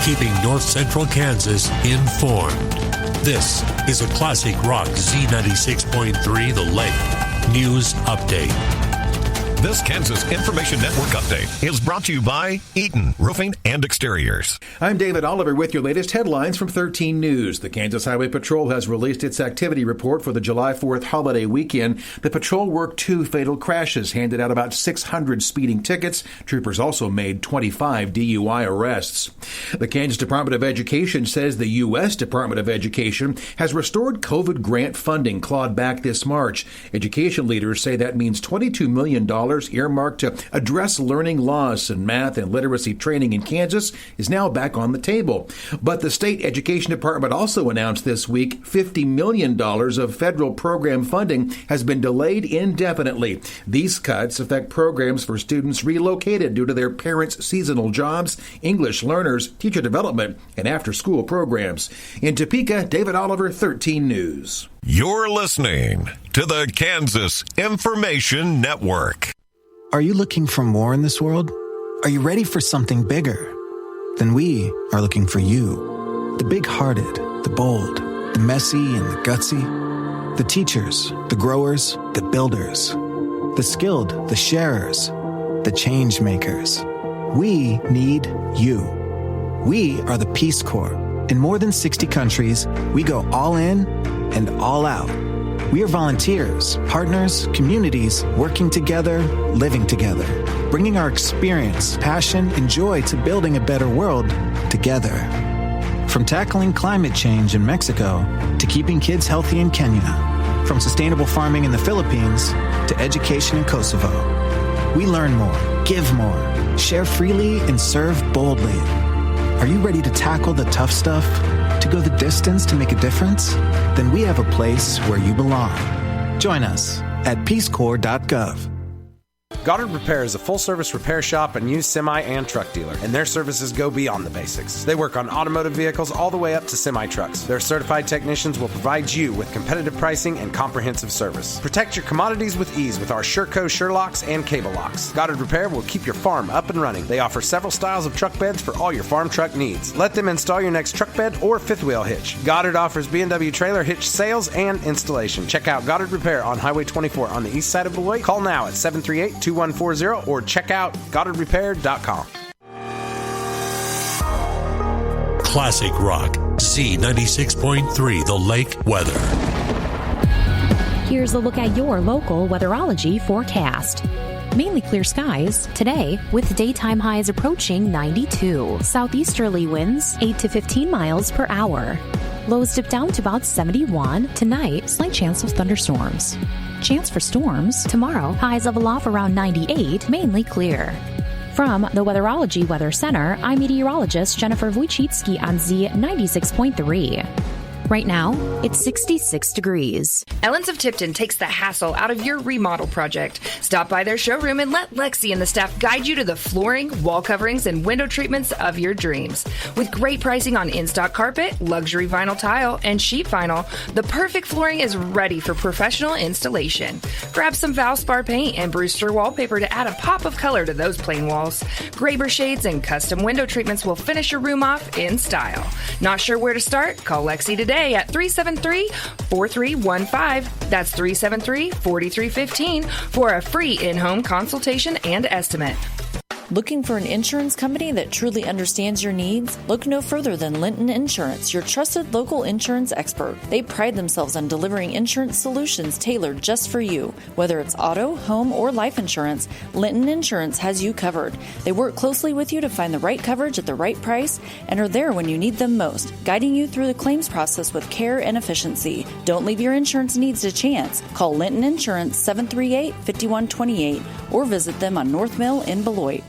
keeping North Central Kansas informed. This is a Classic Rock Z96.3 The Lake News Update. This Kansas Information Network update is brought to you by Eaton Roofing and Exteriors. I'm David Oliver with your latest headlines from 13 News. The Kansas Highway Patrol has released its activity report for the July 4th holiday weekend. The patrol worked 2 fatal crashes, handed out about 600 speeding tickets. Troopers also made 25 DUI arrests. The Kansas Department of Education says the U.S. Department of Education has restored COVID grant funding clawed back this March. Education leaders say that means $22 million earmarked to address learning loss in math and literacy training in Kansas is now back on the table. But the state education department also announced this week $50 million of federal program funding has been delayed indefinitely. These cuts affect programs for students relocated due to their parents' seasonal jobs, English learners, teacher development, and after-school programs. In Topeka, David Oliver, 13 News. You're listening to the Kansas Information Network. Are you looking for more in this world? Are you ready for something bigger? Then we are looking for you. The big-hearted, the bold, the messy and the gutsy. The teachers, the growers, the builders. The skilled, the sharers, the change makers. We need you. We are the Peace Corps. In more than 60 countries, we go all in and all out. We are volunteers, partners, communities, working together, living together, bringing our experience, passion, and joy to building a better world together. From tackling climate change in Mexico to keeping kids healthy in Kenya, from sustainable farming in the Philippines to education in Kosovo. We learn more, give more, share freely, and serve boldly. Are you ready to tackle the tough stuff? To go the distance to make a difference? Then we have a place where you belong. Join us at peacecorps.gov. Goddard Repair is a full-service repair shop and used semi and truck dealer, and their services go beyond the basics. They work on automotive vehicles all the way up to semi-trucks. Their certified technicians will provide you with competitive pricing and comprehensive service. Protect your commodities with ease with our Sureco Surelocks and cable locks. Goddard Repair will keep your farm up and running. They offer several styles of truck beds for all your farm truck needs. Let them install your next truck bed or fifth wheel hitch. Goddard offers B&W trailer hitch sales and installation. Check out Goddard Repair on Highway 24 on the east side of Beloit. Call now at 738-2140 or check out GoddardRepair.com. Classic Rock Z96.3 The Lake Weather. Here's a look at your local weatherology forecast. Mainly clear skies today with daytime highs approaching 92. Southeasterly winds 8 to 15 miles per hour. Lows dip down to about 71. Tonight, slight chance of thunderstorms. Chance for storms tomorrow, highs level off around 98, mainly clear. From the Weatherology Weather Center, I'm meteorologist Jennifer Wojcicki on Z96.3. Right now, it's 66 degrees. Ellen's of Tipton takes the hassle out of your remodel project. Stop by their showroom and let Lexi and the staff guide you to the flooring, wall coverings, and window treatments of your dreams. With great pricing on in-stock carpet, luxury vinyl tile, and sheet vinyl, the perfect flooring is ready for professional installation. Grab some Valspar paint and Brewster wallpaper to add a pop of color to those plain walls. Graber shades and custom window treatments will finish your room off in style. Not sure where to start? Call Lexi today at 373-4315. That's 373-4315 for a free in-home consultation and estimate. Looking for an insurance company that truly understands your needs? Look no further than Linton Insurance, your trusted local insurance expert. They pride themselves on delivering insurance solutions tailored just for you. Whether it's auto, home, or life insurance, Linton Insurance has you covered. They work closely with you to find the right coverage at the right price and are there when you need them most, guiding you through the claims process with care and efficiency. Don't leave your insurance needs to chance. Call Linton Insurance 738-5128 or visit them on North Mill in Beloit.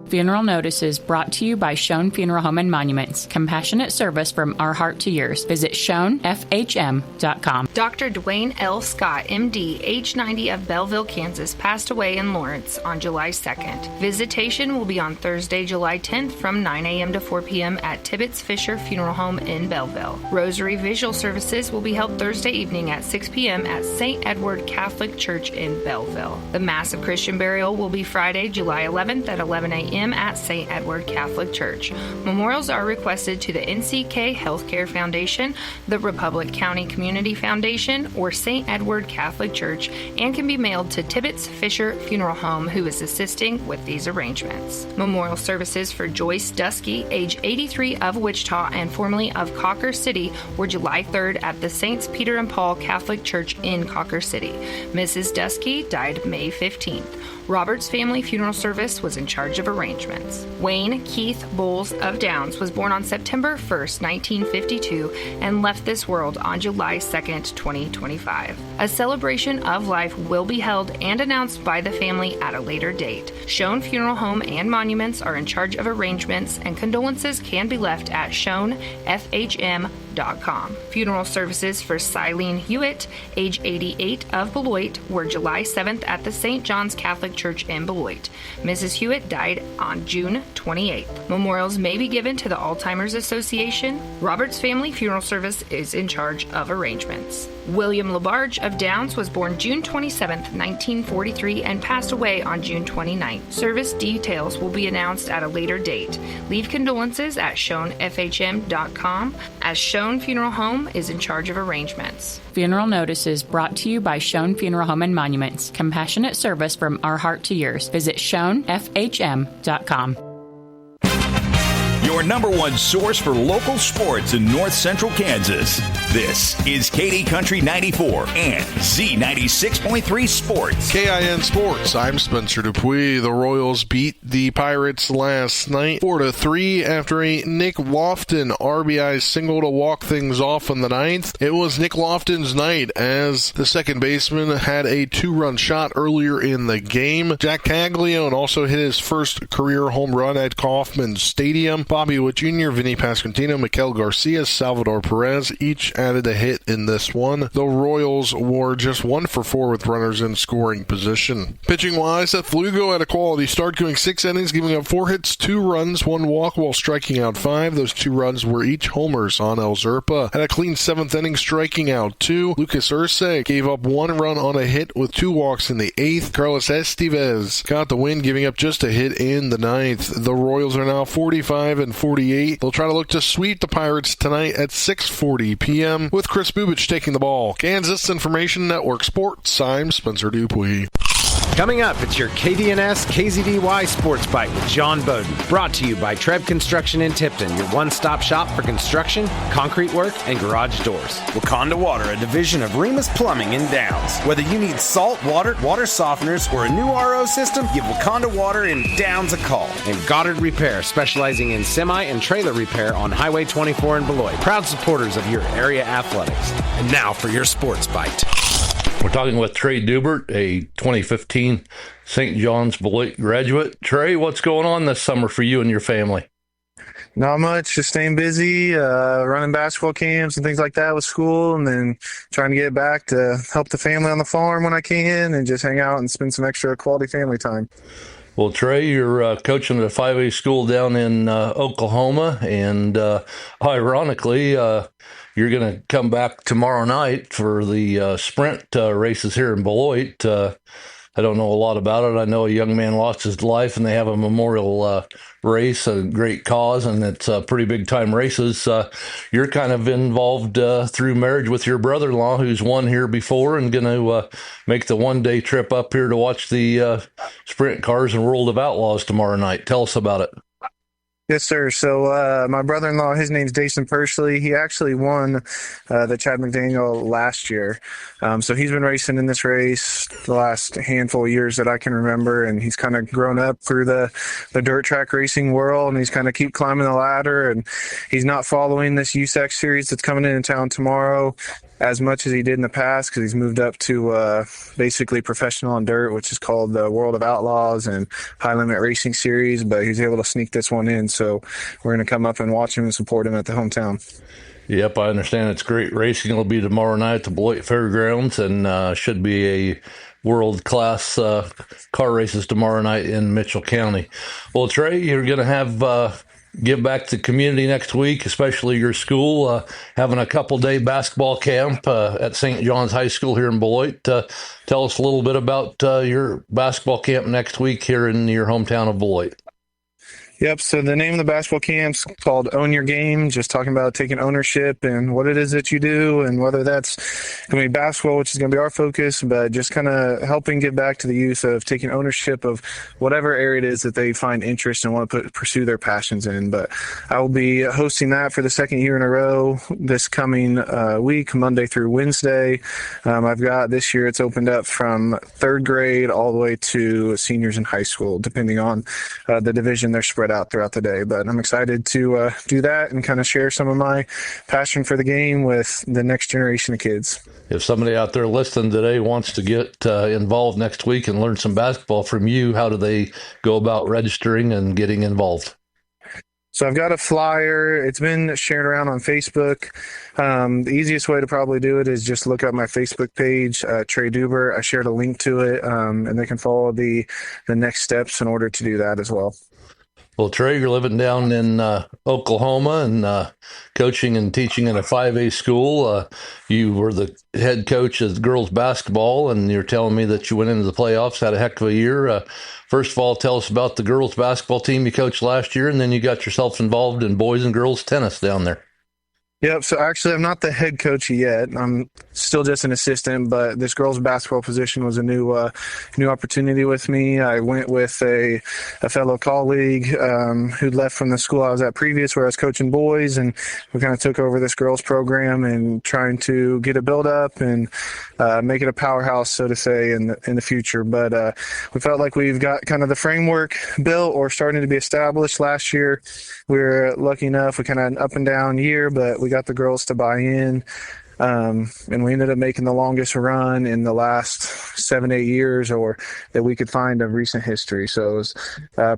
Funeral notices brought to you by Schoen Funeral Home and Monuments. Compassionate service from our heart to yours. Visit SchoenFHM.com. Dr. Dwayne L. Scott, MD, age 90 of Belleville, Kansas, passed away in Lawrence on July 2nd. Visitation will be on Thursday, July 10th from 9 a.m. to 4 p.m. at Tibbetts Fisher Funeral Home in Belleville. Rosary Visual Services will be held Thursday evening at 6 p.m. at St. Edward Catholic Church in Belleville. The Mass of Christian Burial will be Friday, July 11th at 11 a.m. p.m. at St. Edward Catholic Church. Memorials are requested to the NCK Healthcare Foundation, the Republic County Community Foundation, or St. Edward Catholic Church, and can be mailed to Tibbetts Fisher Funeral Home, who is assisting with these arrangements. Memorial services for Joyce Dusky, age 83, of Wichita and formerly of Cocker City, were July 3rd at the Saints Peter and Paul Catholic Church in Cocker City. Mrs. Dusky died May 15th. Robert's family funeral service was in charge of arrangements. Wayne Keith Bowles of Downs was born on September 1st, 1952, and left this world on July 2nd, 2025. A celebration of life will be held and announced by the family at a later date. Schoen Funeral Home and Monuments are in charge of arrangements, and condolences can be left at schoenfhm.com. Funeral services for Silene Hewitt, age 88, of Beloit, were July 7th at the St. John's Catholic Church in Beloit. Mrs. Hewitt died on June 28th. Memorials may be given to the Alzheimer's Association. Robert's family funeral service is in charge of arrangements. William LaBarge of Downs was born June 27, 1943, and passed away on June 29th. Service details will be announced at a later date. Leave condolences at schoenfhm.com, as Schoen Funeral Home is in charge of arrangements. Funeral notices brought to you by Schoen Funeral Home and Monuments. Compassionate service from our heart to yours. Visit schoenfhm.com. Your number one source for local sports in north central Kansas. This is KD Country 94 and Z96.3 Sports. KIN Sports. I'm Spencer Dupuis. The Royals beat the Pirates last night 4-3 after a Nick Lofton RBI single to walk things off in the ninth. It was Nick Lofton's night as the second baseman had a two-run shot earlier in the game. Jack Caglione also hit his first career home run at Kauffman Stadium. Bobby Witt Jr., Vinny Pasquantino, Miguel Garcia, Salvador Perez each added a hit in this one. The Royals were just 1 for 4 with runners in scoring position. Pitching-wise, Seth Lugo had a quality start, going 6 innings, giving up 4 hits, 2 runs, 1 walk while striking out 5. Those 2 runs were each homers on El Zerpa. Had a clean 7th inning, striking out 2. Lucas Urse gave up 1 run on a hit with 2 walks in the 8th. Carlos Estevez got the win, giving up just a hit in the 9th. The Royals are now 45-48. They'll try to look to sweep the Pirates tonight at 6:40 p.m. with Chris Bubich taking the ball. Kansas Information Network Sports. I'm Spencer Dupuis. Coming up, it's your KDNS KZDY Sports Bite with John Bowden. Brought to you by Treb Construction in Tipton, your one-stop shop for construction, concrete work, and garage doors. Wakanda Water, a division of Remus Plumbing in Downs. Whether you need salt, water softeners, or a new RO system, give Wakanda Water in Downs a call. And Goddard Repair, specializing in semi and trailer repair on Highway 24 in Beloit. Proud supporters of your area athletics. And now for your Sports Bite. We're talking with Trey Dubert, a 2015 St. John's Beloit graduate. Trey, what's going on this summer for you and your family? Not much, just staying busy, running basketball camps and things like that with school, and then trying to get back to help the family on the farm when I can and just hang out and spend some extra quality family time. Well, Trey, you're coaching at a 5A school down in Oklahoma, and ironically, you're going to come back tomorrow night for the sprint races here in Beloit. I don't know a lot about it. I know a young man lost his life, and they have a memorial race, a great cause, and it's pretty big-time races. You're kind of involved through marriage with your brother-in-law, who's won here before and going to make the one-day trip up here to watch the sprint cars and World of Outlaws tomorrow night. Tell us about it. Yes, sir. So my brother-in-law, his name's Jason Persley. He actually won the Chad McDaniel last year. So he's been racing in this race the last handful of years that I can remember, and he's kind of grown up through the dirt track racing world, and he's kind of keep climbing the ladder, and he's not following this USAC series that's coming into town tomorrow as much as he did in the past because he's moved up to basically professional on dirt, which is called the World of Outlaws and High Limit Racing Series, but he's able to sneak this one in. So we're going to come up and watch him and support him at the hometown. Yep, I understand it's great racing. It'll be tomorrow night at the Beloit Fairgrounds, and should be a world-class car races tomorrow night in Mitchell County. Well, Trey, you're going to have give back to the community next week, especially your school, having a couple-day basketball camp at St. John's High School here in Beloit. Tell us a little bit about your basketball camp next week here in your hometown of Beloit. Yep. So the name of the basketball camp's called Own Your Game, just talking about taking ownership and what it is that you do, and whether that's going to be basketball, which is going to be our focus, but just kind of helping get back to the youth of taking ownership of whatever area it is that they find interest and want to pursue their passions in. But I will be hosting that for the second year in a row this coming week, Monday through Wednesday. I've got this year it's opened up from third grade all the way to seniors in high school, depending on the division they're spread out throughout the day. But I'm excited to do that and kind of share some of my passion for the game with the next generation of kids. If somebody out there listening today wants to get involved next week and learn some basketball from you, how do they go about registering and getting involved? So I've got a flyer. It's been shared around on Facebook. The easiest way to probably do it is just look up my Facebook page, Trey Duber. I shared a link to it, and they can follow the next steps in order to do that as well. Well, Trey, you're living down in Oklahoma and coaching and teaching in a 5A school. You were the head coach of girls basketball, and you're telling me that you went into the playoffs, had a heck of a year. First of all, tell us about the girls basketball team you coached last year, and then you got yourself involved in boys and girls tennis down there. Yep. So actually, I'm not the head coach yet. I'm still just an assistant, but this girls' basketball position was a new opportunity with me. I went with a fellow colleague who'd left from the school I was at previous, where I was coaching boys, and we kind of took over this girls' program and trying to get it built up and make it a powerhouse, so to say, in the future. But we felt like we've got kind of the framework built or starting to be established. Last year, we were lucky enough. We kind of had an up and down year, but we got the girls to buy in, and we ended up making the longest run in the last 7-8 years or that we could find of recent history. So it was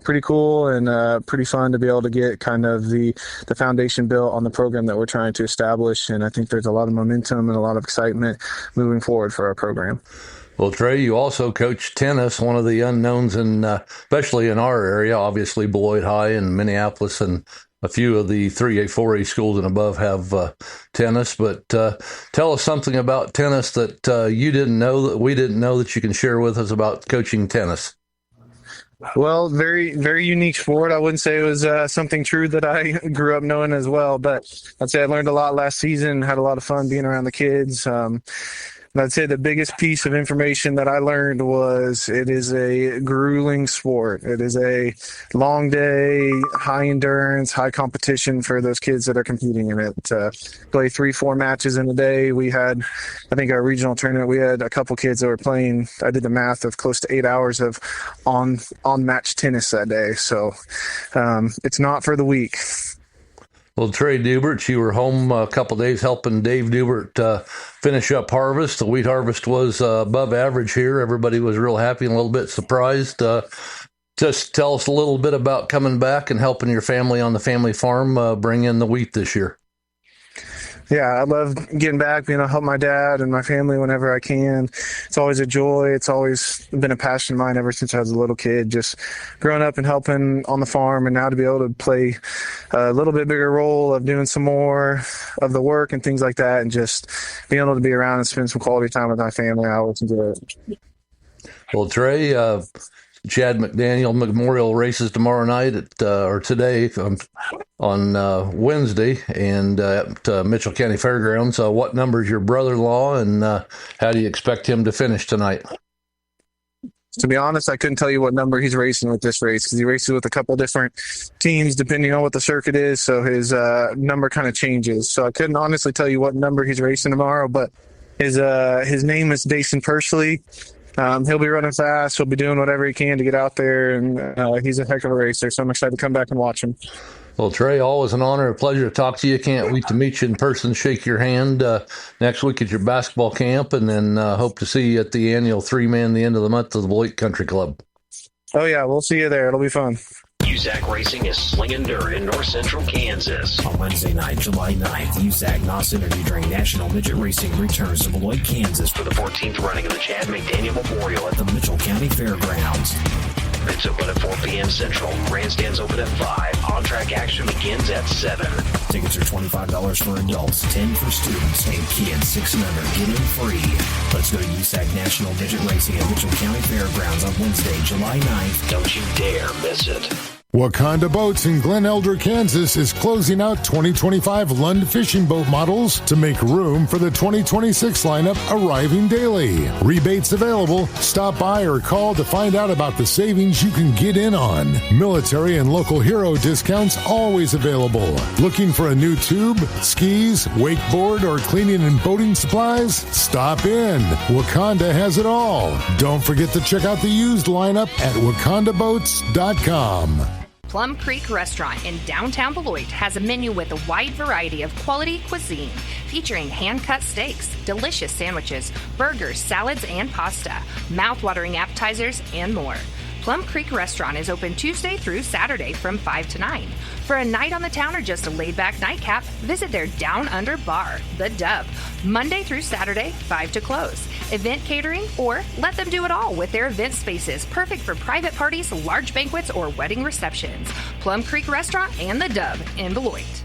pretty cool and pretty fun to be able to get kind of the foundation built on the program that we're trying to establish. And I think there's a lot of momentum and a lot of excitement moving forward for our program. Well, Trey, you also coach tennis, one of the unknowns, especially in our area. Obviously, Beloit High and Minneapolis and a few of the 3A, 4A schools and above have tennis. But tell us something about tennis that you didn't know, that we didn't know, that you can share with us about coaching tennis. Well, very, very unique sport. I wouldn't say it was something true that I grew up knowing as well, but I'd say I learned a lot last season, had a lot of fun being around the kids. I'd say the biggest piece of information that I learned was it is a grueling sport. It is a long day, high endurance, high competition for those kids that are competing in it. Play 3-4 matches in a day. We had, I think our regional tournament, we had a couple kids that were playing, I did the math of close to 8 hours of on match tennis that day. So it's not for the weak. Well, Trey Dubert, you were home a couple of days helping Dave Dubert finish up harvest. The wheat harvest was above average here. Everybody was real happy and a little bit surprised. Just tell us a little bit about coming back and helping your family on the family farm bring in the wheat this year. Yeah, I love getting back, being able to help my dad and my family whenever I can. It's always a joy. It's always been a passion of mine ever since I was a little kid, just growing up and helping on the farm, and now to be able to play a little bit bigger role of doing some more of the work and things like that, and just being able to be around and spend some quality time with my family. I always enjoy it. Well, Trey, Chad McDaniel Memorial races tomorrow night or today on Wednesday and at Mitchell County Fairgrounds. What number is your brother-in-law, and how do you expect him to finish tonight? To be honest, I couldn't tell you what number he's racing with this race, because he races with a couple different teams depending on what the circuit is, so his number kind of changes. So I couldn't honestly tell you what number he's racing tomorrow, but his name is Jason Persley. He'll be running fast. He'll be doing whatever he can to get out there, and he's a heck of a racer, so I'm excited to come back and watch him. Well, Trey, always an honor, a pleasure to talk to you. Can't wait to meet you in person, shake your hand next week at your basketball camp, and then hope to see you at the annual 3-man the end of the month of the Beloit Country Club. Oh, yeah, we'll see you there. It'll be fun. USAC Racing is slinging dirt in north central Kansas. On Wednesday night, July 9th, USAC NOS Energy Drink National Midget Racing returns to Beloit, Kansas for the 14th running of the Chad McDaniel Memorial at the Mitchell County Fairgrounds. It's open at 4 p.m. Central. Grandstands open at 5. On-track action begins at 7. Tickets are $25 for adults, $10 for students, and kids 6 and under get in free. Let's go to USAC National Midget Racing at Mitchell County Fairgrounds on Wednesday, July 9th. Don't you dare miss it. Wakanda Boats in Glen Elder, Kansas is closing out 2025 Lund fishing boat models to make room for the 2026 lineup arriving daily. Rebates available. Stop by or call to find out about the savings you can get in on. Military and local hero discounts always available. Looking for a new tube, skis, wakeboard, or cleaning and boating supplies? Stop in. Wakanda has it all. Don't forget to check out the used lineup at wakandaboats.com. Plum Creek Restaurant in downtown Beloit has a menu with a wide variety of quality cuisine, featuring hand-cut steaks, delicious sandwiches, burgers, salads, and pasta, mouth-watering appetizers, and more. Plum Creek Restaurant is open Tuesday through Saturday from 5 to 9. For a night on the town or just a laid-back nightcap, visit their Down Under Bar, The Dub, Monday through Saturday, 5 to close. Event catering, or let them do it all with their event spaces, perfect for private parties, large banquets, or wedding receptions. Plum Creek Restaurant and The Dub in Beloit.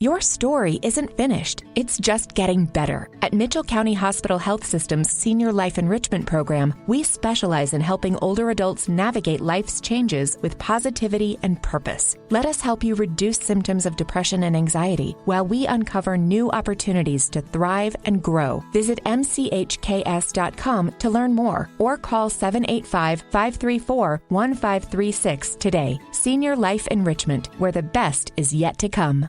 Your story isn't finished. It's just getting better. At Mitchell County Hospital Health System's Senior Life Enrichment Program, we specialize in helping older adults navigate life's changes with positivity and purpose. Let us help you reduce symptoms of depression and anxiety while we uncover new opportunities to thrive and grow. Visit mchks.com to learn more or call 785-534-1536 today. Senior Life Enrichment, where the best is yet to come.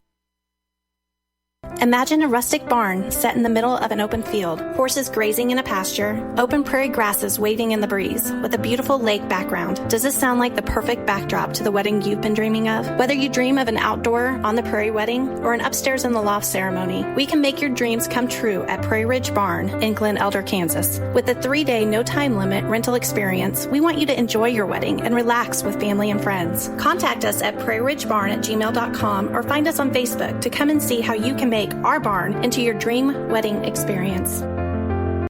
Imagine a rustic barn set in the middle of an open field, horses grazing in a pasture, open prairie grasses waving in the breeze, with a beautiful lake background. Does this sound like the perfect backdrop to the wedding you've been dreaming of? Whether you dream of an outdoor, on the prairie wedding or an upstairs in the loft ceremony, we can make your dreams come true at Prairie Ridge Barn in Glen Elder, Kansas. With a 3-day no-time limit rental experience, we want you to enjoy your wedding and relax with family and friends. Contact us at prairieridgebarn@gmail.com or find us on Facebook to come and see how you can make our barn into your dream wedding experience.